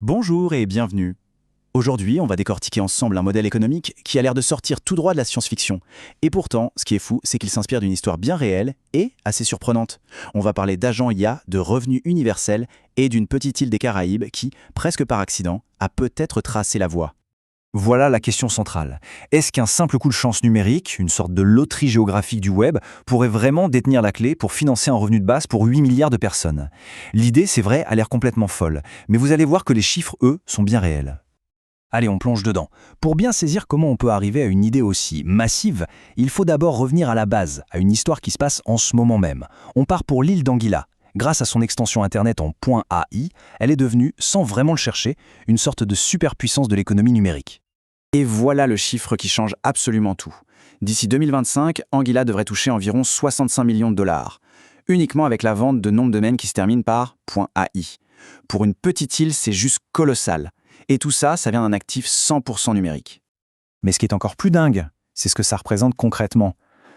Bonjour et bienvenue. Aujourd'hui, on va décortiquer ensemble un modèle économique qui a l'air de sortir tout droit de la science-fiction. Et pourtant, ce qui est fou, c'est qu'il s'inspire d'une histoire bien réelle et assez surprenante. On va parler d'agents IA, de revenus universels et d'une petite île des Caraïbes qui, presque par accident, a peut-être tracé la voie. Voilà la question centrale. Est-ce qu'un simple coup de chance numérique, une sorte de loterie géographique du web, pourrait vraiment détenir la clé pour financer un revenu de base pour 8 milliards de personnes? L'idée, c'est vrai, a l'air complètement folle, mais vous allez voir que les chiffres, eux, sont bien réels. Allez, on plonge dedans. Pour bien saisir comment on peut arriver à une idée aussi massive, il faut d'abord revenir à la base, à une histoire qui se passe en ce moment même. On part pour l'île d'Anguilla. Grâce à son extension Internet en .ai, elle est devenue, sans vraiment le chercher, une sorte de superpuissance de l'économie numérique. Et voilà le chiffre qui change absolument tout. D'ici 2025, Anguilla devrait toucher environ 65 millions de dollars, uniquement avec la vente de noms de domaine qui se termine par .ai. Pour une petite île, c'est juste colossal. Et tout ça, ça vient d'un actif 100% numérique. Mais ce qui est encore plus dingue, c'est ce que ça représente concrètement.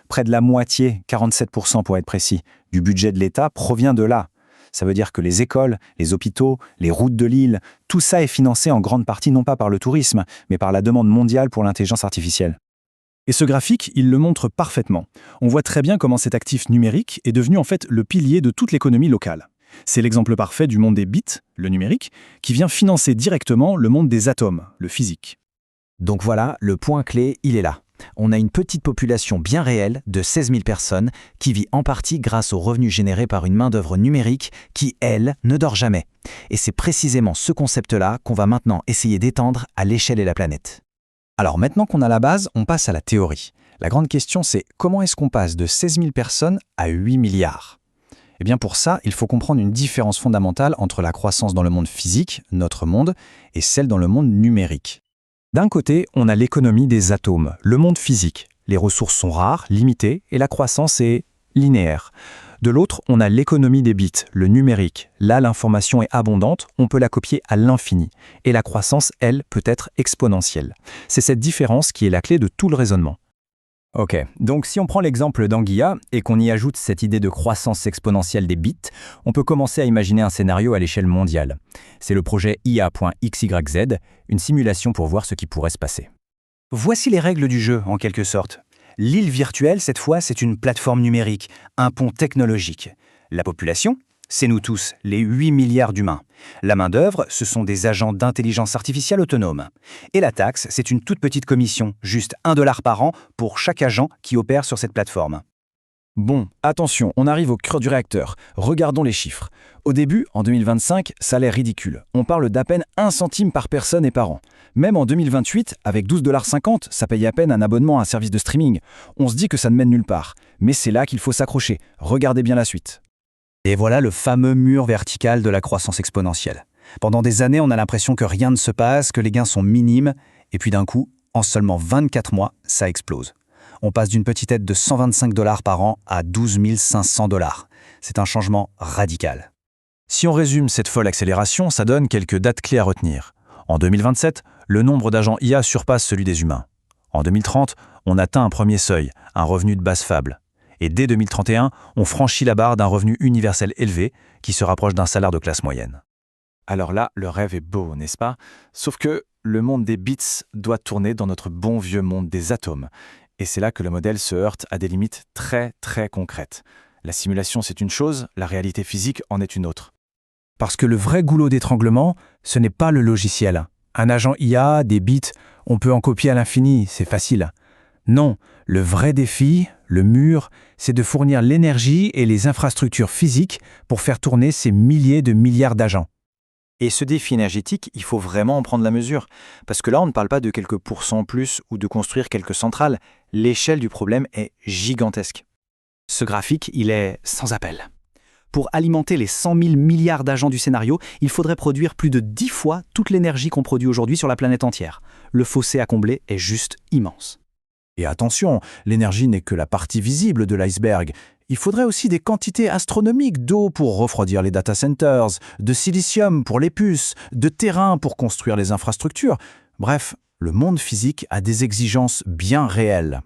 Près de la moitié, 47% pour être précis, du budget de l'État provient de là. Ça veut dire que les écoles, les hôpitaux, les routes de l'île, tout ça est financé en grande partie non pas par le tourisme, mais par la demande mondiale pour l'intelligence artificielle. Et ce graphique, il le montre parfaitement. On voit très bien comment cet actif numérique est devenu en fait le pilier de toute l'économie locale. C'est l'exemple parfait du monde des bits, le numérique, qui vient financer directement le monde des atomes, le physique. Donc voilà, le point clé, il est là. On a une petite population bien réelle de 16 000 personnes qui vit en partie grâce aux revenus générés par une main-d'œuvre numérique qui, elle, ne dort jamais. Et c'est précisément ce concept-là qu'on va maintenant essayer d'étendre à l'échelle de la planète. Alors maintenant qu'on a la base, on passe à la théorie. La grande question, c'est comment est-ce qu'on passe de 16 000 personnes à 8 milliards ? Eh bien pour ça, il faut comprendre une différence fondamentale entre la croissance dans le monde physique, notre monde, et celle dans le monde numérique. D'un côté, on a l'économie des atomes, le monde physique. Les ressources sont rares, limitées, et la croissance est linéaire. De l'autre, on a l'économie des bits, le numérique. Là, l'information est abondante, on peut la copier à l'infini. Et la croissance, elle, peut être exponentielle. C'est cette différence qui est la clé de tout le raisonnement. Ok, donc si on prend l'exemple d'Anguilla et qu'on y ajoute cette idée de croissance exponentielle des bits, on peut commencer à imaginer un scénario à l'échelle mondiale. C'est le projet IA.xyz, une simulation pour voir ce qui pourrait se passer. Voici les règles du jeu, en quelque sorte. L'île virtuelle, cette fois, c'est une plateforme numérique, un pont technologique. La population, c'est nous tous, les 8 milliards d'humains. La main-d'œuvre, ce sont des agents d'intelligence artificielle autonomes. Et la taxe, c'est une toute petite commission, juste $1 par an pour chaque agent qui opère sur cette plateforme. Bon, attention, on arrive au cœur du réacteur. Regardons les chiffres. Au début, en 2025, ça a l'air ridicule. On parle d'à peine 1 centime par personne et par an. Même en 2028, avec $12,50, ça paye à peine un abonnement à un service de streaming. On se dit que ça ne mène nulle part. Mais c'est là qu'il faut s'accrocher. Regardez bien la suite. Et voilà le fameux mur vertical de la croissance exponentielle. Pendant des années, on a l'impression que rien ne se passe, que les gains sont minimes, et puis d'un coup, en seulement 24 mois, ça explose. On passe d'une petite aide de $125 par an à 12 500 $. C'est un changement radical. Si on résume cette folle accélération, ça donne quelques dates clés à retenir. En 2027, le nombre d'agents IA surpasse celui des humains. En 2030, on atteint un premier seuil, un revenu de base fable. Et dès 2031, on franchit la barre d'un revenu universel élevé qui se rapproche d'un salaire de classe moyenne. Alors là, le rêve est beau, n'est-ce pas? Sauf que le monde des bits doit tourner dans notre bon vieux monde des atomes. Et c'est là que le modèle se heurte à des limites très très concrètes. La simulation, c'est une chose, la réalité physique en est une autre. Parce que le vrai goulot d'étranglement, ce n'est pas le logiciel. Un agent IA, des bits, on peut en copier à l'infini, c'est facile. Non, le vrai défi, le mur, c'est de fournir l'énergie et les infrastructures physiques pour faire tourner ces milliers de milliards d'agents. Et ce défi énergétique, il faut vraiment en prendre la mesure. Parce que là, on ne parle pas de quelques pourcents en plus ou de construire quelques centrales. L'échelle du problème est gigantesque. Ce graphique, il est sans appel. Pour alimenter les 100 000 milliards d'agents du scénario, il faudrait produire plus de 10 fois toute l'énergie qu'on produit aujourd'hui sur la planète entière. Le fossé à combler est juste immense. Et attention, l'énergie n'est que la partie visible de l'iceberg. Il faudrait aussi des quantités astronomiques d'eau pour refroidir les data centers, de silicium pour les puces, de terrain pour construire les infrastructures. Bref, le monde physique a des exigences bien réelles.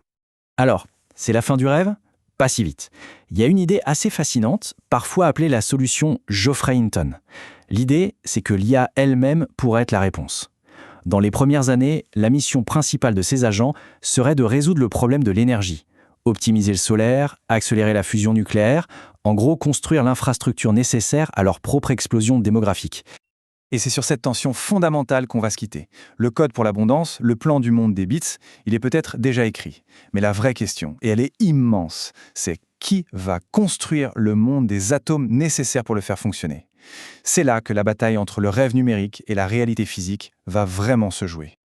Alors, c'est la fin du rêve ? Pas si vite. Il y a une idée assez fascinante, parfois appelée la solution Geoffrey Hinton. L'idée, c'est que l'IA elle-même pourrait être la réponse. Dans les premières années, la mission principale de ces agents serait de résoudre le problème de l'énergie, optimiser le solaire, accélérer la fusion nucléaire, en gros construire l'infrastructure nécessaire à leur propre explosion démographique. Et c'est sur cette tension fondamentale qu'on va se quitter. Le code pour l'abondance, le plan du monde des bits, il est peut-être déjà écrit. Mais la vraie question, et elle est immense, c'est qui va construire le monde des atomes nécessaires pour le faire fonctionner? C'est là que la bataille entre le rêve numérique et la réalité physique va vraiment se jouer.